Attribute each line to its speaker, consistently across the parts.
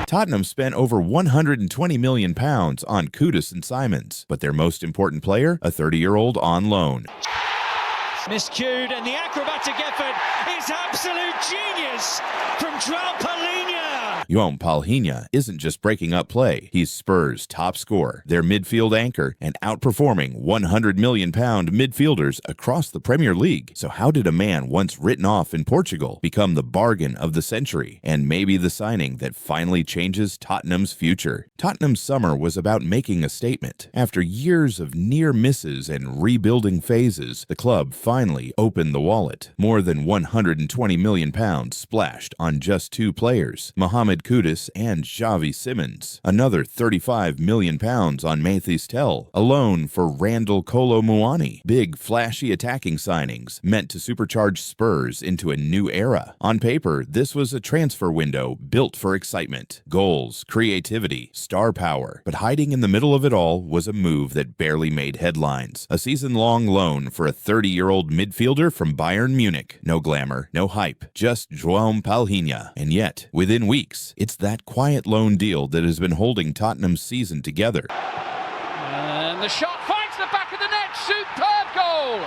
Speaker 1: Tottenham spent over £120 million on Kudus and Simons, but their most important player, a 30-year-old on loan.
Speaker 2: Miscued, and the acrobatic effort is absolute genius from Joao Palhinha.
Speaker 1: João Palhinha isn't just breaking up play, he's Spurs' top scorer, their midfield anchor, and outperforming £100 million midfielders across the Premier League. So how did a man once written off in Portugal become the bargain of the century, and maybe the signing that finally changes Tottenham's future? Tottenham's summer was about making a statement. After years of near misses and rebuilding phases, the club finally opened the wallet. More than £120 million splashed on just two players, Mohamed Kudus and Joao Simons. Another £35 million on Mathys Tel, a loan for Randall Kolo Muani. Big, flashy attacking signings meant to supercharge Spurs into a new era. On paper, this was a transfer window built for excitement, goals, creativity, star power. But hiding in the middle of it all was a move that barely made headlines. A season-long loan for a 30-year-old midfielder from Bayern Munich. No glamour, no hype, just João Palhinha. And yet, within weeks, it's that quiet loan deal that has been holding Tottenham's season together.
Speaker 3: And the shot finds the back of the net. Superb goal.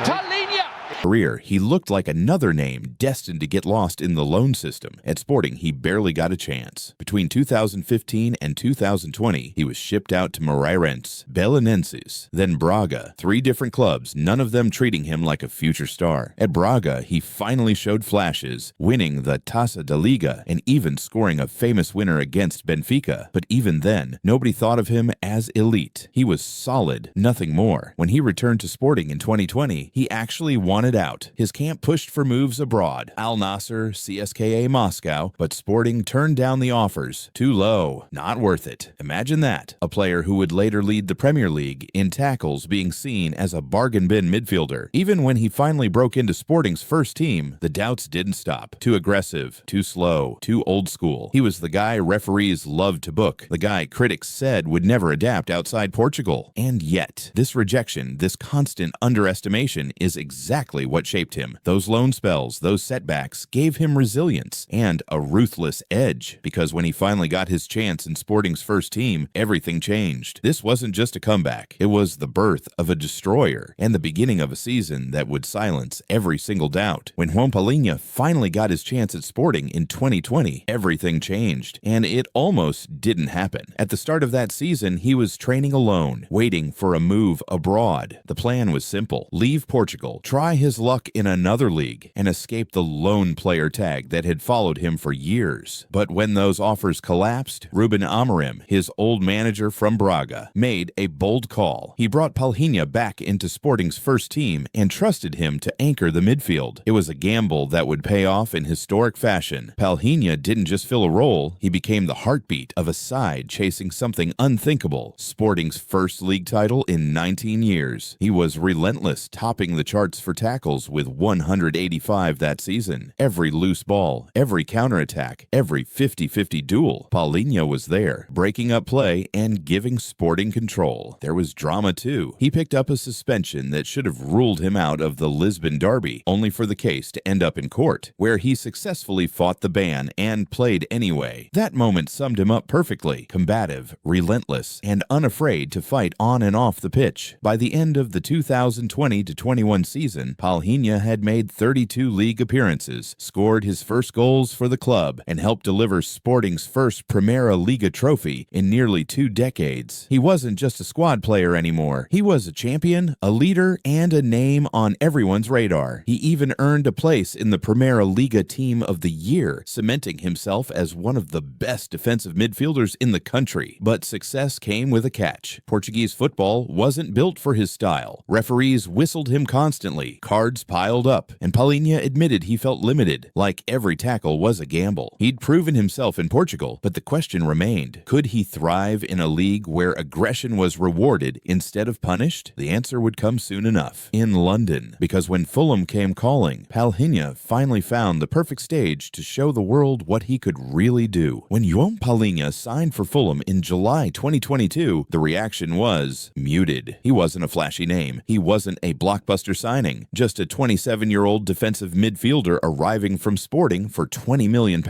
Speaker 3: Palhinha.
Speaker 1: Career, he looked like another name destined to get lost in the loan system. At Sporting, he barely got a chance. Between 2015 and 2020, he was shipped out to Moreirense, Belenenses, then Braga. 3 different clubs, none of them treating him like a future star. At Braga, he finally showed flashes, winning the Taça da Liga and even scoring a famous winner against Benfica. But even then, nobody thought of him as elite. He was solid, nothing more. When he returned to Sporting in 2020, he actually wanted out. His camp pushed for moves abroad, Al Nassr, CSKA Moscow, but Sporting turned down the offers. Too low, not worth it. Imagine that. A player who would later lead the Premier League in tackles being seen as a bargain bin midfielder. Even when he finally broke into Sporting's first team, the doubts didn't stop. Too aggressive, too slow, too old school. He was the guy referees loved to book, the guy critics said would never adapt outside Portugal. And yet, this rejection, this constant underestimation is exactly what shaped him. Those loan spells, those setbacks gave him resilience and a ruthless edge, because when he finally got his chance in Sporting's first team, everything changed. This wasn't just a comeback. It was the birth of a destroyer and the beginning of a season that would silence every single doubt. When João Palhinha finally got his chance at Sporting in 2020, everything changed, and it almost didn't happen. At the start of that season, he was training alone, waiting for a move abroad. The plan was simple: leave Portugal, try his luck in another league, and escape the lone player tag that had followed him for years. But when those offers collapsed, Ruben Amorim, his old manager from Braga, made a bold call. He brought Palhinha back into Sporting's first team and trusted him to anchor the midfield. It was a gamble that would pay off in historic fashion. Palhinha didn't just fill a role, he became the heartbeat of a side chasing something unthinkable: Sporting's first league title in 19 years. He was relentless, topping the charts for tackles with 185 that season. Every loose ball, every counterattack, every 50-50 duel, Palhinha was there, breaking up play and giving Sporting control. There was drama too. He picked up a suspension that should have ruled him out of the Lisbon derby, only for the case to end up in court, where he successfully fought the ban and played anyway. That moment summed him up perfectly: combative, relentless, and unafraid to fight on and off the pitch. By the end of the 2020-21 season, Palhinha had made 32 league appearances, scored his first goals for the club, and helped deliver Sporting's first Primera Liga trophy in nearly 2 decades. He wasn't just a squad player anymore. He was a champion, a leader, and a name on everyone's radar. He even earned a place in the Primera Liga Team of the Year, cementing himself as one of the best defensive midfielders in the country. But success came with a catch. Portuguese football wasn't built for his style. Referees whistled him constantly, cards piled up, and Palhinha admitted he felt limited. Like every tackle was a gamble. He'd proven himself in Portugal, but the question remained: could he thrive in a league where aggression was rewarded instead of punished? The answer would come soon enough: in London. Because when Fulham came calling, Palhinha finally found the perfect stage to show the world what he could really do. When João Palhinha signed for Fulham in July 2022, the reaction was muted. He wasn't a flashy name. He wasn't a blockbuster signing. Just just a 27-year-old defensive midfielder arriving from Sporting for £20 million.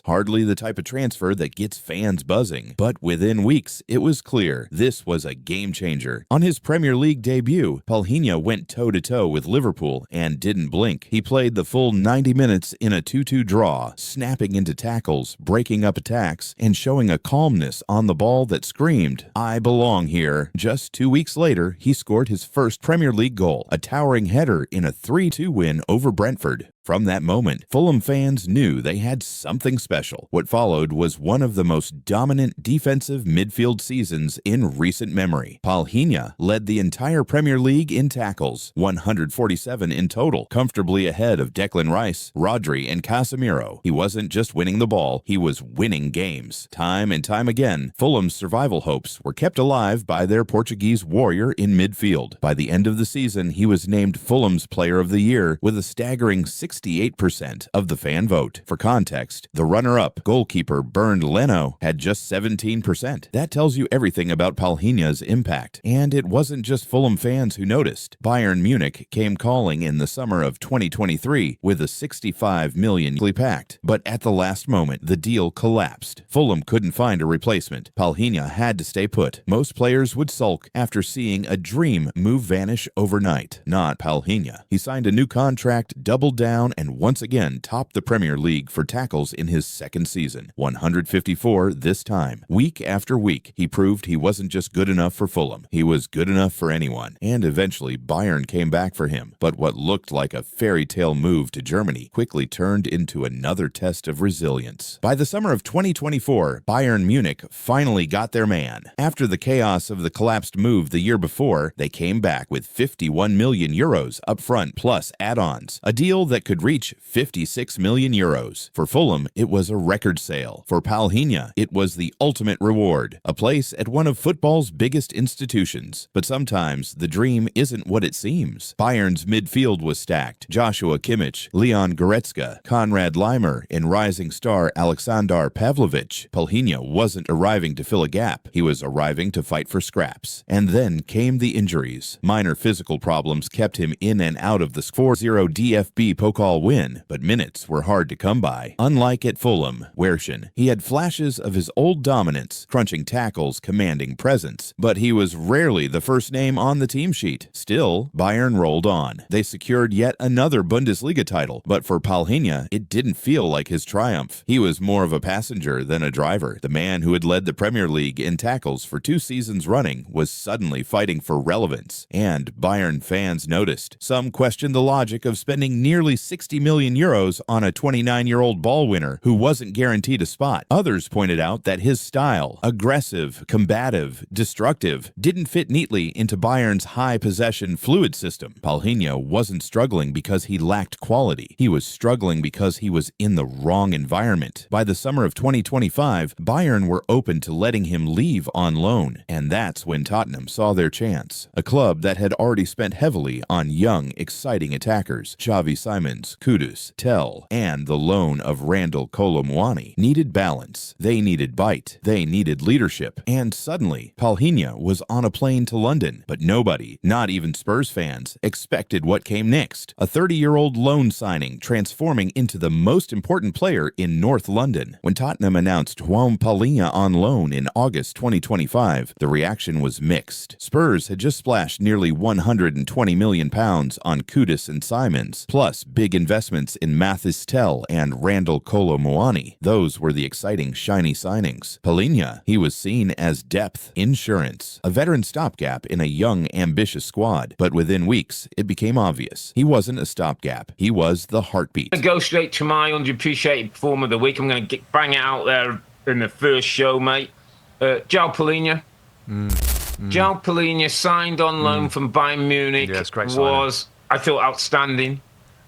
Speaker 1: Hardly the type of transfer that gets fans buzzing. But within weeks, it was clear this was a game changer. On his Premier League debut, Palhinha went toe-to-toe with Liverpool and didn't blink. He played the full 90 minutes in a 2-2 draw, snapping into tackles, breaking up attacks, and showing a calmness on the ball that screamed, "I belong here." Just 2 weeks later, he scored his first Premier League goal, a towering header in a 3-2 win over Brentford. From that moment, Fulham fans knew they had something special. What followed was one of the most dominant defensive midfield seasons in recent memory. Palhinha led the entire Premier League in tackles, 147 in total, comfortably ahead of Declan Rice, Rodri, and Casemiro. He wasn't just winning the ball, he was winning games. Time and time again, Fulham's survival hopes were kept alive by their Portuguese warrior in midfield. By the end of the season, he was named Fulham's Player of the Year with a staggering 68% of the fan vote. For context, the runner-up, goalkeeper Bernd Leno, had just 17%. That tells you everything about Palhinha's impact. And it wasn't just Fulham fans who noticed. Bayern Munich came calling in the summer of 2023 with a $65 million pact. But at the last moment, the deal collapsed. Fulham couldn't find a replacement. Palhinha had to stay put. Most players would sulk after seeing a dream move vanish overnight. Not Palhinha. He signed a new contract, doubled down, and once again topped the Premier League for tackles in his second season. 154 this time. Week after week, he proved he wasn't just good enough for Fulham. He was good enough for anyone. And eventually, Bayern came back for him. But what looked like a fairy tale move to Germany quickly turned into another test of resilience. By the summer of 2024, Bayern Munich finally got their man. After the chaos of the collapsed move the year before, they came back with 51 million euros up front plus add-ons. A deal that could reach 56 million euros. For Fulham, it was a record sale. For Palhinha, it was the ultimate reward. A place at one of football's biggest institutions. But sometimes the dream isn't what it seems. Bayern's midfield was stacked. Joshua Kimmich, Leon Goretzka, Konrad Leimer, and rising star Aleksandar Pavlovic. Palhinha wasn't arriving to fill a gap. He was arriving to fight for scraps. And then came the injuries. Minor physical problems kept him in and out of the 4-0 DFB Pokal win, but minutes were hard to come by. Unlike at Fulham, Wershen, he had flashes of his old dominance, crunching tackles, commanding presence, but he was rarely the first name on the team sheet. Still, Bayern rolled on. They secured yet another Bundesliga title, but for Palhinha, it didn't feel like his triumph. He was more of a passenger than a driver. The man who had led the Premier League in tackles for 2 seasons running was suddenly fighting for relevance, and Bayern fans noticed. Some questioned the logic of spending nearly 60 million euros on a 29-year-old ball winner who wasn't guaranteed a spot. Others pointed out that his style, aggressive, combative, destructive, didn't fit neatly into Bayern's high possession fluid system. Palhinha wasn't struggling because he lacked quality. He was struggling because he was in the wrong environment. By the summer of 2025, Bayern were open to letting him leave on loan, and that's when Tottenham saw their chance. A club that had already spent heavily on young, exciting attackers, Joao Simons, Kudus, Tell, and the loan of Randall Kolo Muani, needed balance. They needed bite. They needed leadership. And suddenly, Palhinha was on a plane to London. But nobody, not even Spurs fans, expected what came next. A 30-year-old loan signing transforming into the most important player in North London. When Tottenham announced João Palhinha on loan in August 2025, the reaction was mixed. Spurs had just splashed nearly £120 million on Kudus and Simons, plus big investments in Mathis Tell and Randall Kolo Muani. Those were the exciting, shiny signings. Palhinha, he was seen as depth, insurance, a veteran stopgap in a young, ambitious squad. But within weeks, it became obvious. He wasn't a stopgap. He was the heartbeat.
Speaker 4: I'm going to go straight to my underappreciated performer of the week. I'm going to bang it out there in the first show, mate. Joao Palhinha. Joao Palhinha signed on loan from Bayern Munich.
Speaker 5: Yeah, it's great signing.
Speaker 4: I thought, outstanding.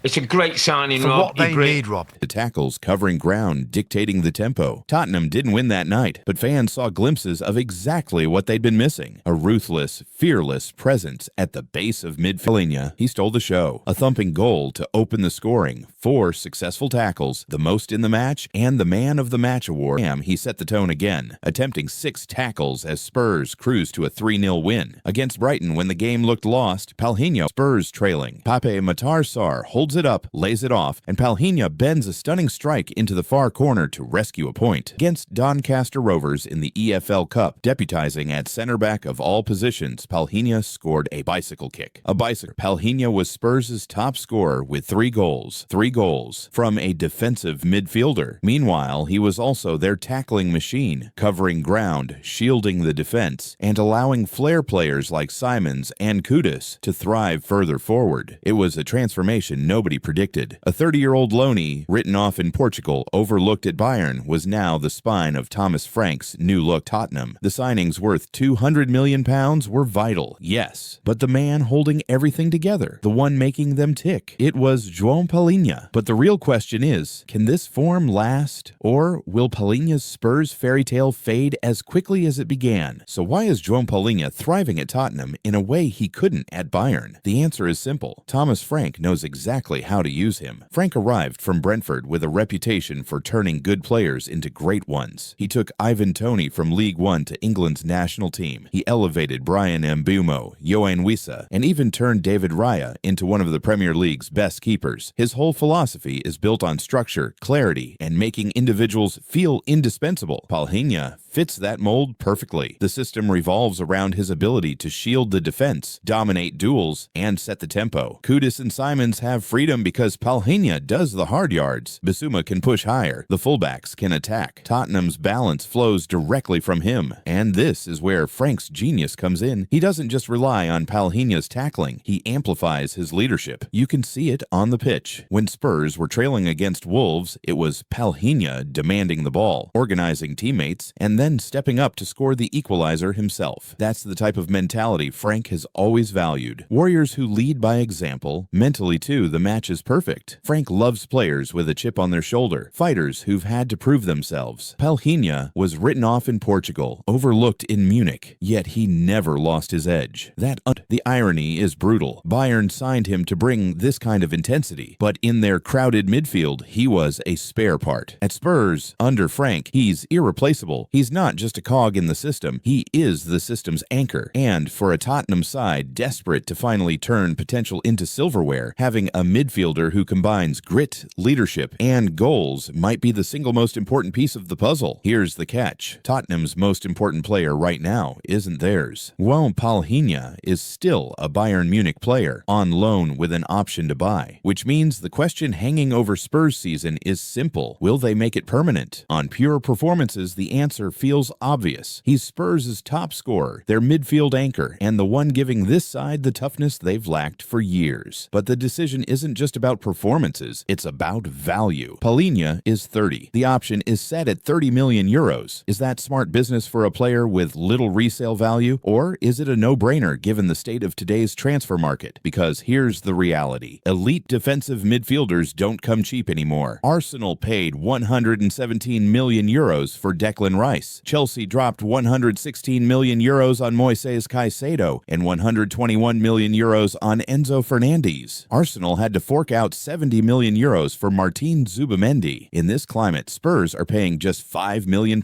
Speaker 4: It's a great signing,
Speaker 5: For
Speaker 4: Rob.
Speaker 5: what they need, Rob.
Speaker 1: The tackles covering ground, dictating the tempo. Tottenham didn't win that night, but fans saw glimpses of exactly what they'd been missing. A ruthless, fearless presence at the base of midfield. He stole the show. A thumping goal to open the scoring. 4 successful tackles, the most in the match, and the Man of the Match award. He set the tone again, attempting 6 tackles as Spurs cruised to a 3-0 win. Against Brighton when the game looked lost, Palhinha, Spurs trailing. Pape Matar Sarr holds it up, lays it off, and Palhinha bends a stunning strike into the far corner to rescue a point. Against Doncaster Rovers in the EFL Cup, deputizing at center back of all positions, Palhinha scored a bicycle kick. Palhinha was Spurs' top scorer with 3 goals. 3 goals from a defensive midfielder. Meanwhile, he was also their tackling machine, covering ground, shielding the defense, and allowing flair players like Simons and Kudus to thrive further forward. It was a transformation nobody predicted. A 30-year-old loanee, written off in Portugal, overlooked at Bayern, was now the spine of Thomas Frank's new-look Tottenham. The signings worth £200 million were vital, yes, but the man holding everything together, the one making them tick, it was João Palhinha. But the real question is, can this form last, or will Palhinha's Spurs fairy tale fade as quickly as it began? So why is João Palhinha thriving at Tottenham in a way he couldn't at Bayern? The answer is simple. Thomas Frank knows exactly how to use him. Frank arrived from Brentford with a reputation for turning good players into great ones. He took Ivan Toney from League One to England's national team. He elevated Brian Mbeumo, Yoane Wissa, and even turned David Raya into one of the Premier League's best keepers. His whole philosophy is built on structure, clarity, and making individuals feel indispensable. Palhinha fits that mold perfectly. The system revolves around his ability to shield the defense, dominate duels, and set the tempo. Kudus and Simons have freedom because Palhinha does the hard yards. Bissouma can push higher. The fullbacks can attack. Tottenham's balance flows directly from him. And this is where Frank's genius comes in. He doesn't just rely on Palhinha's tackling. He amplifies his leadership. You can see it on the pitch. When Spurs were trailing against Wolves, it was Palhinha demanding the ball, organizing teammates, and then stepping up to score the equalizer himself. That's the type of mentality Frank has always valued. Warriors who lead by example. Mentally, too, the match is perfect. Frank loves players with a chip on their shoulder, fighters who've had to prove themselves. Palhinha was written off in Portugal, overlooked in Munich, yet he never lost his edge. The irony is brutal. Bayern signed him to bring this kind of intensity, but in their crowded midfield, he was a spare part. At Spurs, under Frank, he's irreplaceable. He's not just a cog in the system, he is the system's anchor. And for a Tottenham side desperate to finally turn potential into silverware, having a midfielder who combines grit, leadership, and goals might be the single most important piece of the puzzle. Here's the catch. Tottenham's most important player right now isn't theirs. João Palhinha is still a Bayern Munich player, on loan with an option to buy, which means the question hanging over Spurs season is simple. Will they make it permanent? On pure performances, the answer feels obvious. He's Spurs' top scorer, their midfield anchor, and the one giving this side the toughness they've lacked for years. But the decision isn't just about performances, it's about value. Palhinha is 30. The option is set at €30 million. Is that smart business for a player with little resale value, or is it a no-brainer given the state of today's transfer market? Because here's the reality. Elite defensive midfielders don't come cheap anymore. Arsenal paid €117 million for Declan Rice. Chelsea dropped €116 million on Moises Caicedo and €121 million on Enzo Fernandez. Arsenal had to fork out €70 million for Martin Zubimendi. In this climate, Spurs are paying just £5 million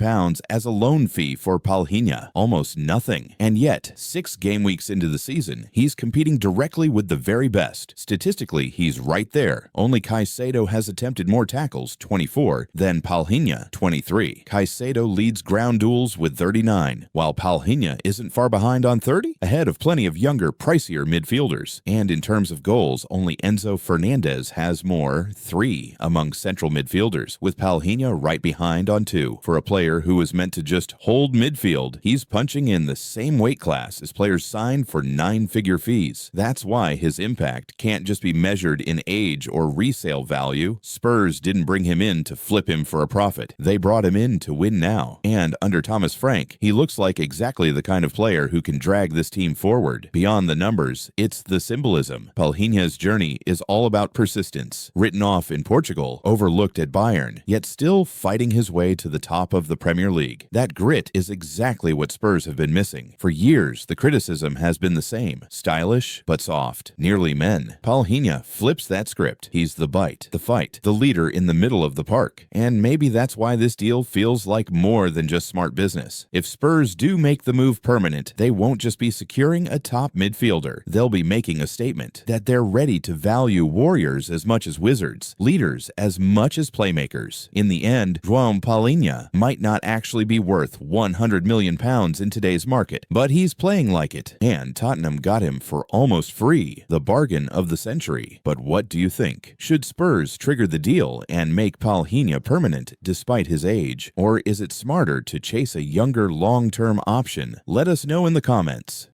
Speaker 1: as a loan fee for Palhinha. Almost nothing. And yet, 6 game weeks into the season, he's competing directly with the very best. Statistically, he's right there. Only Caicedo has attempted more tackles, 24, than Palhinha, 23. Caicedo leads ground duels with 39, while Palhinha isn't far behind on 30, ahead of plenty of younger, pricier midfielders. And in terms of goals, only Enzo Fernandez has more, 3, among central midfielders, with Palhinha right behind on 2. For a player who is meant to just hold midfield, he's punching in the same weight class as players signed for 9-figure fees. That's why his impact can't just be measured in age or resale value. Spurs didn't bring him in to flip him for a profit. They brought him in to win now. And and under Thomas Frank, he looks like exactly the kind of player who can drag this team forward. Beyond the numbers, it's the symbolism. Palhinha's journey is all about persistence. Written off in Portugal, overlooked at Bayern, yet still fighting his way to the top of the Premier League. That grit is exactly what Spurs have been missing. For years, the criticism has been the same. Stylish, but soft. Nearly men. Palhinha flips that script. He's the bite, the fight, the leader in the middle of the park. And maybe that's why this deal feels like more than just smart business. If Spurs do make the move permanent, they won't just be securing a top midfielder. They'll be making a statement that they're ready to value warriors as much as wizards, leaders as much as playmakers. In the end, João Palhinha might not actually be worth £100 million in today's market, but he's playing like it, and Tottenham got him for almost free, the bargain of the century. But what do you think? Should Spurs trigger the deal and make Palhinha permanent despite his age, or is it smarter to chase a younger long-term option? Let us know in the comments.